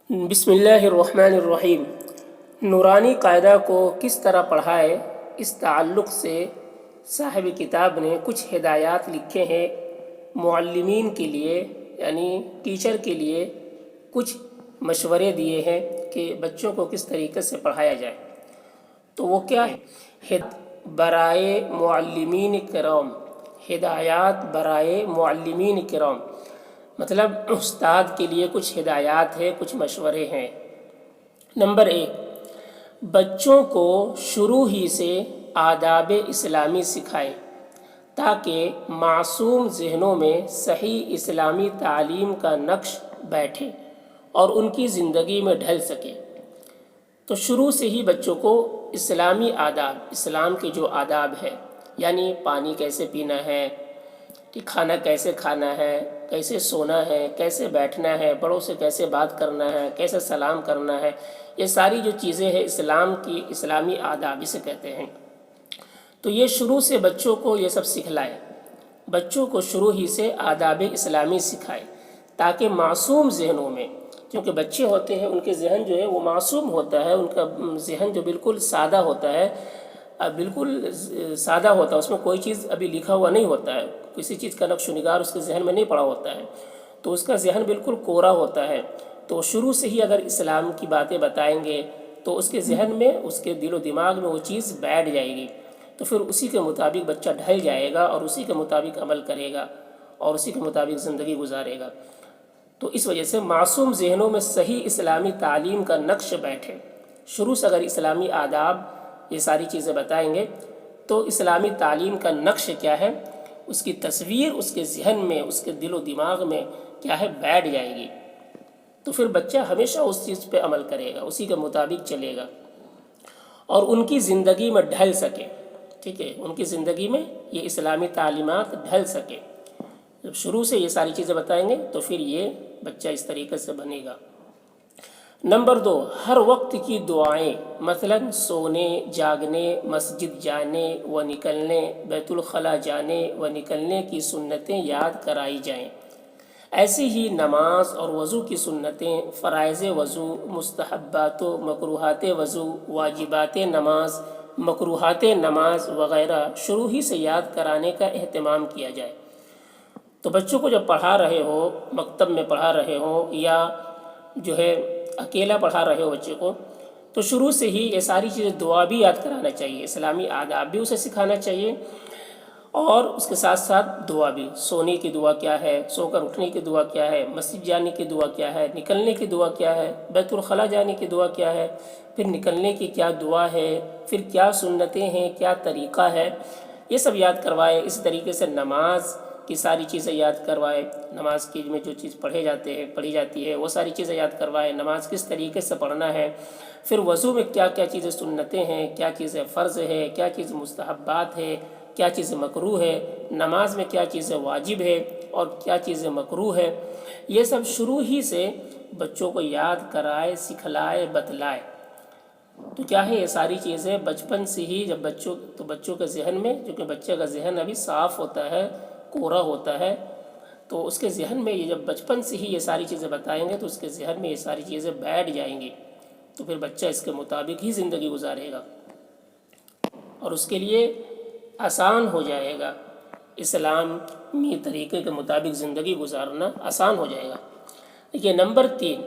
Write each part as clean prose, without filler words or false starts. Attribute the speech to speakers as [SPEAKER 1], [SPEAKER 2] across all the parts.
[SPEAKER 1] بسم اللہ الرحمن الرحیم۔ نورانی قاعدہ کو کس طرح پڑھائے، اس تعلق سے صاحب کتاب نے کچھ ہدایات لکھے ہیں معلمین کے لیے، یعنی ٹیچر کے لیے کچھ مشورے دیے ہیں کہ بچوں کو کس طریقے سے پڑھایا جائے۔ تو وہ کیا ہے؟ برائے معلمین کرام، ہدایات برائے معلمین کرام، مطلب استاد کے لیے کچھ ہدایات ہیں، کچھ مشورے ہیں۔ نمبر 1، بچوں کو شروع ہی سے آداب اسلامی سکھائے تاکہ معصوم ذہنوں میں صحیح اسلامی تعلیم کا نقش بیٹھے اور ان کی زندگی میں ڈھل سکے۔ تو شروع سے ہی بچوں کو اسلامی آداب، اسلام کے جو آداب ہے، یعنی پانی کیسے پینا ہے، کھانا کیسے کھانا ہے، کیسے سونا ہے، کیسے بیٹھنا ہے، بڑوں سے کیسے بات کرنا ہے، کیسے سلام کرنا ہے، یہ ساری جو چیزیں ہیں اسلام کی، اسلامی آداب اسے کہتے ہیں۔ تو یہ شروع سے بچوں کو یہ سب سکھلائے، بچوں کو شروع ہی سے آداب اسلامی سکھائے تاکہ معصوم ذہنوں میں، کیونکہ بچے ہوتے ہیں ان کے ذہن جو ہے وہ معصوم ہوتا ہے، ان کا ذہن جو بالکل سادہ ہوتا ہے، بالکل سادہ ہوتا ہے، اس میں کوئی چیز ابھی لکھا ہوا نہیں ہوتا ہے، کسی چیز کا نقش و نگار اس کے ذہن میں نہیں پڑا ہوتا ہے، تو اس کا ذہن بالکل کورا ہوتا ہے۔ تو شروع سے ہی اگر اسلام کی باتیں بتائیں گے تو اس کے ذہن میں، اس کے دل و دماغ میں وہ چیز بیٹھ جائے گی، تو پھر اسی کے مطابق بچہ ڈھل جائے گا اور اسی کے مطابق عمل کرے گا اور اسی کے مطابق زندگی گزارے گا۔ تو اس وجہ سے معصوم ذہنوں میں صحیح اسلامی تعلیم کا نقش بیٹھے، شروع سے اگر اسلامی آداب یہ ساری چیزیں بتائیں گے تو اسلامی تعلیم کا نقش کیا ہے، اس کی تصویر اس کے ذہن میں، اس کے دل و دماغ میں کیا ہے، بیٹھ جائے گی، تو پھر بچہ ہمیشہ اس چیز پہ عمل کرے گا، اسی کے مطابق چلے گا اور ان کی زندگی میں ڈھل سکے۔ ٹھیک ہے، ان کی زندگی میں یہ اسلامی تعلیمات ڈھل سکے۔ جب شروع سے یہ ساری چیزیں بتائیں گے تو پھر یہ بچہ اس طریقے سے بنے گا۔ نمبر 2، ہر وقت کی دعائیں، مثلا سونے، جاگنے، مسجد جانے و نکلنے، بیت الخلاء جانے و نکلنے کی سنتیں یاد کرائی جائیں۔ ایسی ہی نماز اور وضو کی سنتیں، فرائض وضو، مستحبات و مکروہات وضو، واجبات نماز، مکروہات نماز وغیرہ شروع ہی سے یاد کرانے کا اہتمام کیا جائے۔ تو بچوں کو جب پڑھا رہے ہو، مکتب میں پڑھا رہے ہو یا جو ہے اکیلا پڑھا رہے ہو بچے کو، تو شروع سے ہی یہ ساری چیزیں، دعا بھی یاد کرانا چاہیے، اسلامی آداب بھی اسے سکھانا چاہیے، اور اس کے ساتھ ساتھ دعا بھی، سونے کی دعا کیا ہے، سو کر اٹھنے کی دعا کیا ہے، مسجد جانے کی دعا کیا ہے، نکلنے کی دعا کیا ہے، بیت الخلاء جانے کی دعا کیا ہے، پھر نکلنے کی کیا دعا ہے، پھر کیا سنتیں ہیں، کیا طریقہ ہے، یہ سب یاد کروائے۔ اسی طریقے سے نماز کی ساری چیزیں یاد کروائے، نماز کی میں جو چیز پڑھی جاتی ہے وہ ساری چیزیں یاد کروائے، نماز کس طریقے سے پڑھنا ہے، پھر وضو میں کیا کیا چیزیں سنتیں ہیں، کیا چیزیں فرض ہے، کیا چیز مستحبات ہے، کیا چیزیں مکروہ ہے، نماز میں کیا چیزیں واجب ہے اور کیا چیزیں مکروہ ہے، یہ سب شروع ہی سے بچوں کو یاد کرائے، سکھلائے، بتلائے۔ تو کیا ہے، یہ ساری چیزیں بچپن سے ہی جب بچوں کے ذہن میں، کیونکہ بچے کا ذہن ابھی صاف ہوتا ہے، کورا ہوتا ہے، تو اس کے ذہن میں یہ جب بچپن سے ہی یہ ساری چیزیں بتائیں گے تو اس کے ذہن میں یہ ساری چیزیں بیٹھ جائیں گی، تو پھر بچہ اس کے مطابق ہی زندگی گزارے گا اور اس کے لیے آسان ہو جائے گا، اسلامی طریقے کے مطابق زندگی گزارنا آسان ہو جائے گا۔ دیکھیے نمبر 3،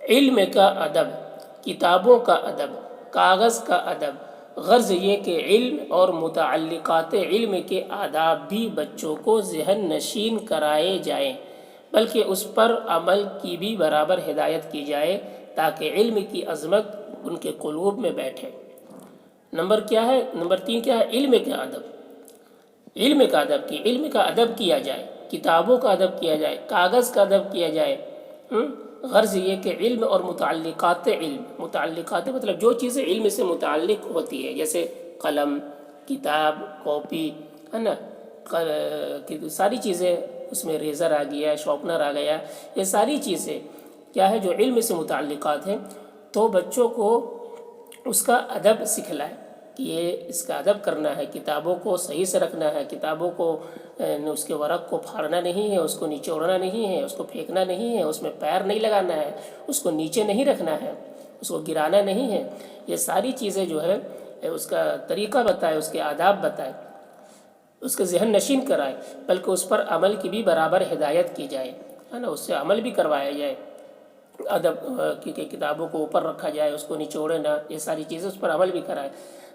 [SPEAKER 1] علم کا ادب، کتابوں کا ادب، کاغذ کا ادب، غرض یہ کہ علم اور متعلقات علم کے آداب بھی بچوں کو ذہن نشین کرائے جائیں، بلکہ اس پر عمل کی بھی برابر ہدایت کی جائے تاکہ علم کی عظمت ان کے قلوب میں بیٹھے۔ نمبر 3 کیا ہے، علم کا ادب، علم کا ادب کی، علم کا ادب کیا جائے، کتابوں کا ادب کیا جائے، کاغذ کا ادب کیا جائے۔ غرض یہ کہ علم اور متعلقات علم، متعلقات مطلب جو چیزیں علم سے متعلق ہوتی ہے، جیسے قلم، کتاب، کاپی، ہے نا، ساری چیزیں، اس میں ریزر آ گیا، شارپنر آ گیا، یہ ساری چیزیں کیا ہے جو علم سے متعلقات ہیں، تو بچوں کو اس کا ادب سکھلائے، کہ یہ اس کا ادب کرنا ہے، کتابوں کو صحیح سے رکھنا ہے، کتابوں کو اس کے ورق کو پھاڑنا نہیں ہے، اس کو نچوڑنا نہیں ہے، اس کو پھینکنا نہیں ہے، اس میں پیر نہیں لگانا ہے، اس کو نیچے نہیں رکھنا ہے، اس کو گرانا نہیں ہے۔ یہ ساری چیزیں جو ہے اس کا طریقہ بتائے، اس کے آداب بتائے، اس کے ذہن نشین کرائے، بلکہ اس پر عمل کی بھی برابر ہدایت کی جائے، ہے نا، اس سے عمل بھی کروایا جائے۔ ادب کی کتابوں کو اوپر رکھا جائے، اس کو نچوڑے نہ، یہ ساری چیزیں اس پر عمل بھی کرائے،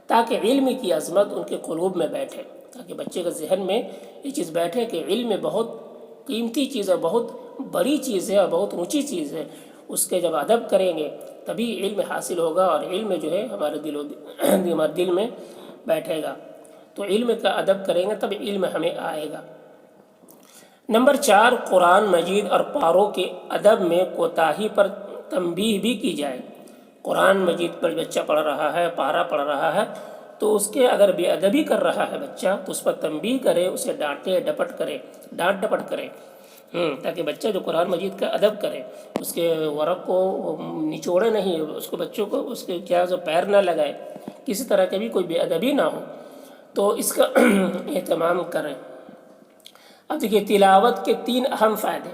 [SPEAKER 1] تاکہ علم کی عظمت ان کے قلوب میں بیٹھے، تاکہ بچے کے ذہن میں یہ چیز بیٹھے کہ علم بہت قیمتی چیز ہے، بہت بڑی چیز ہے اور بہت اونچی چیز ہے۔ اس کے جب ادب کریں گے تبھی علم حاصل ہوگا، اور علم جو ہے ہمارے ہمارے دل میں بیٹھے گا۔ تو علم کا ادب کریں گے تب علم ہمیں آئے گا۔ نمبر 4، قرآن مجید اور پاروں کے ادب میں کوتاہی پر تنبیہ بھی کی جائے۔ قرآن مجید پر بچہ پڑھ رہا ہے، پارہ پڑھ رہا ہے، تو اس کے اگر بے ادبی کر رہا ہے بچہ تو اس پر تنبیہ کرے، اسے ڈانٹ ڈپٹ کرے، تاکہ بچہ جو قرآن مجید کا ادب کرے، اس کے ورق کو نچوڑے نہیں، اس کو بچوں کو اس کے پیر نہ لگائے، کسی طرح کی بھی کوئی بے ادبی نہ ہو، تو اس کا اہتمام کریں۔ اب دیکھیے تلاوت کے 3 اہم فائدے۔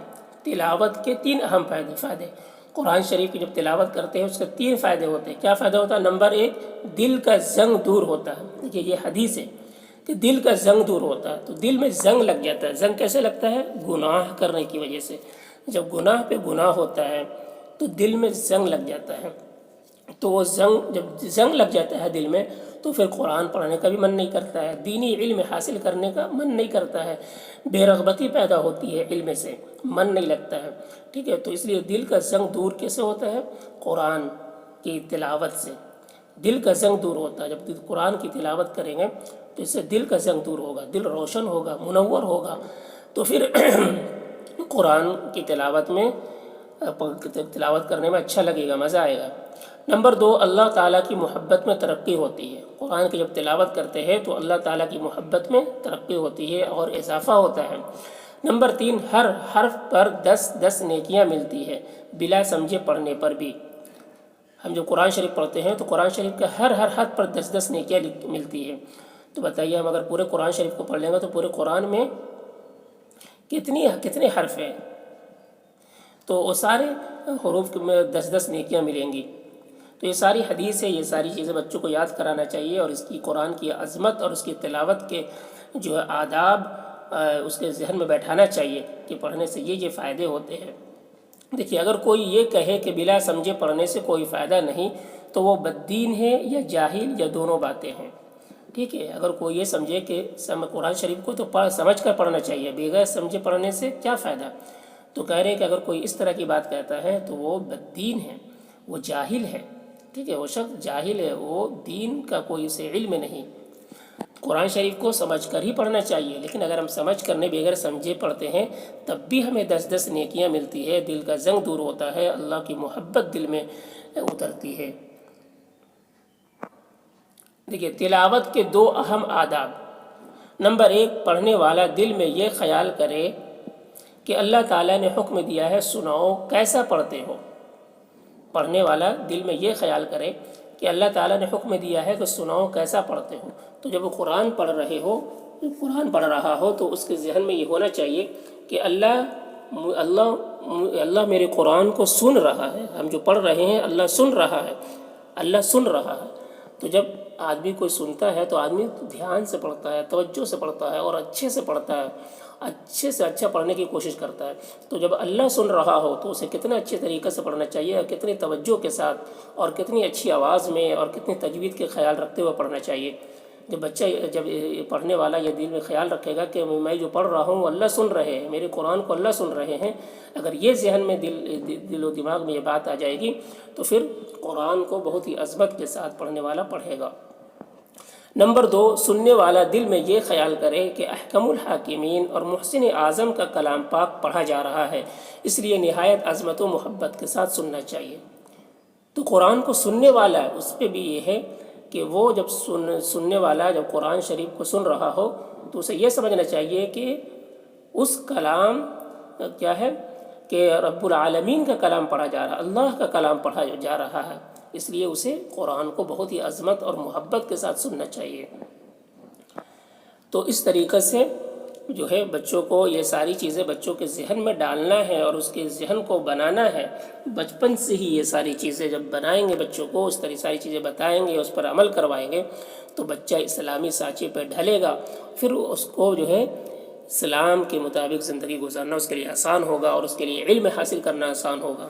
[SPEAKER 1] قرآن شریف کی جب تلاوت کرتے ہیں اس کے 3 فائدے ہوتے ہیں۔ کیا فائدہ ہوتا ہے؟ نمبر 1، دل کا زنگ دور ہوتا ہے۔ دیکھیے یہ حدیث ہے کہ دل کا زنگ دور ہوتا ہے، تو دل میں زنگ لگ جاتا ہے۔ زنگ کیسے لگتا ہے؟ گناہ کرنے کی وجہ سے۔ جب گناہ پہ گناہ ہوتا ہے تو دل میں زنگ لگ جاتا ہے، تو وہ جب زنگ لگ جاتا ہے دل میں تو پھر قرآن پڑھنے کا بھی من نہیں کرتا ہے، دینی علم حاصل کرنے کا من نہیں کرتا ہے، بے رغبتی پیدا ہوتی ہے، علم سے من نہیں لگتا ہے، ٹھیک ہے۔ تو اس لیے دل کا زنگ دور کیسے ہوتا ہے؟ قرآن کی تلاوت سے دل کا زنگ دور ہوتا ہے۔ جب قرآن کی تلاوت کریں گے تو اس سے دل کا زنگ دور ہوگا، دل روشن ہوگا، منور ہوگا، تو پھر قرآن کی تلاوت کرنے میں اچھا لگے گا، مزہ آئے گا۔ نمبر 2، اللہ تعالیٰ کی محبت میں ترقی ہوتی ہے۔ قرآن کی جب تلاوت کرتے ہیں تو اللہ تعالیٰ کی محبت میں ترقی ہوتی ہے اور اضافہ ہوتا ہے۔ نمبر 3، ہر حرف پر 10 نیکیاں ملتی ہے، بلا سمجھے پڑھنے پر بھی۔ ہم جو قرآن شریف پڑھتے ہیں تو قرآن شریف کا ہر حرف پر 10 نیکیاں ملتی ہے۔ تو بتائیے ہم اگر پورے قرآن شریف کو پڑھ لیں گے تو پورے قرآن میں کتنے حرف ہیں؟ تو وہ سارے حروف میں 10 نیکیاں ملیں گی۔ تو یہ ساری حدیث ہے، یہ ساری چیزیں بچوں کو یاد کرانا چاہیے، اور اس کی قرآن کی عظمت اور اس کی تلاوت کے جو ہے آداب اس کے ذہن میں بیٹھانا چاہیے کہ پڑھنے سے یہ فائدے ہوتے ہیں۔ دیکھیے اگر کوئی یہ کہے کہ بلا سمجھے پڑھنے سے کوئی فائدہ نہیں تو وہ بددین ہے یا جاہل، یا دونوں باتیں ہیں، ٹھیک ہے۔ اگر کوئی یہ سمجھے کہ قرآن شریف کو تو سمجھ کر پڑھنا چاہیے، بغیر سمجھے پڑھنے سے کیا فائدہ، تو کہہ رہے ہیں کہ اگر کوئی اس طرح کی بات کہتا ہے تو وہ بددین ہے، وہ جاہل ہے، ٹھیک ہے، وہ شخص جاہل ہے، وہ دین کا کوئی اسے علم نہیں۔ قرآن شریف کو سمجھ کر ہی پڑھنا چاہیے، لیکن اگر ہم سمجھ کر نہیں بغیر سمجھے پڑھتے ہیں تب بھی ہمیں 10 نیکیاں ملتی ہے، دل کا زنگ دور ہوتا ہے، اللہ کی محبت دل میں اترتی ہے۔ دیکھیے تلاوت کے 2 اہم آداب۔ نمبر 1، پڑھنے والا دل میں یہ خیال کرے کہ اللہ تعالیٰ نے حکم دیا ہے سناؤ کیسا پڑھتے ہو۔ پڑھنے والا دل میں یہ خیال کرے کہ اللہ تعالیٰ نے حکم دیا ہے کہ سناؤ کیسا پڑھتے ہو۔ تو جب وہ قرآن پڑھ رہا ہو تو اس کے ذہن میں یہ ہونا چاہیے کہ اللہ میرے قرآن کو سن رہا ہے، ہم جو پڑھ رہے ہیں اللہ سن رہا ہے۔ تو جب آدمی کوئی سنتا ہے تو آدمی دھیان سے پڑھتا ہے، توجہ سے پڑھتا ہے، اور اچھے سے پڑھتا ہے، اچھے سے اچھا پڑھنے کی کوشش کرتا ہے۔ تو جب اللہ سن رہا ہو تو اسے کتنا اچھے طریقے سے پڑھنا چاہیے، اور کتنی توجہ کے ساتھ اور کتنی اچھی آواز میں اور کتنی تجوید کے خیال رکھتے ہوئے پڑھنا چاہیے۔ جب پڑھنے والا یہ دل میں خیال رکھے گا کہ میں جو پڑھ رہا ہوں اللہ سن رہے ہیں، میرے قرآن کو اللہ سن رہے ہیں، اگر یہ ذہن میں دل و دماغ میں یہ بات آ جائے گی تو پھر قرآن کو بہت ہی عظمت کے ساتھ پڑھنے والا پڑھے گا۔ نمبر 2، سننے والا دل میں یہ خیال کرے کہ احکم الحاکمین اور محسن اعظم کا کلام پاک پڑھا جا رہا ہے، اس لیے نہایت عظمت و محبت کے ساتھ سننا چاہیے۔ تو قرآن کو سننے والا اس پہ بھی یہ ہے کہ وہ جب سننے والا جب قرآن شریف کو سن رہا ہو تو اسے یہ سمجھنا چاہیے کہ اس کلام کیا ہے کہ رب العالمین کا کلام پڑھا جا رہا ہے، اللہ کا کلام پڑھا جا رہا ہے، اس لیے اسے قرآن کو بہت ہی عظمت اور محبت کے ساتھ سننا چاہیے۔ تو اس طریقے سے جو ہے بچوں کو یہ ساری چیزیں بچوں کے ذہن میں ڈالنا ہے اور اس کے ذہن کو بنانا ہے بچپن سے ہی۔ یہ ساری چیزیں جب بنائیں گے بچوں کو، اس طرح ساری چیزیں بتائیں گے، اس پر عمل کروائیں گے، تو بچہ اسلامی سانچے پہ ڈھلے گا، پھر اس کو جو ہے اسلام کے مطابق زندگی گزارنا اس کے لیے آسان ہوگا اور اس کے لیے علم حاصل کرنا آسان ہوگا۔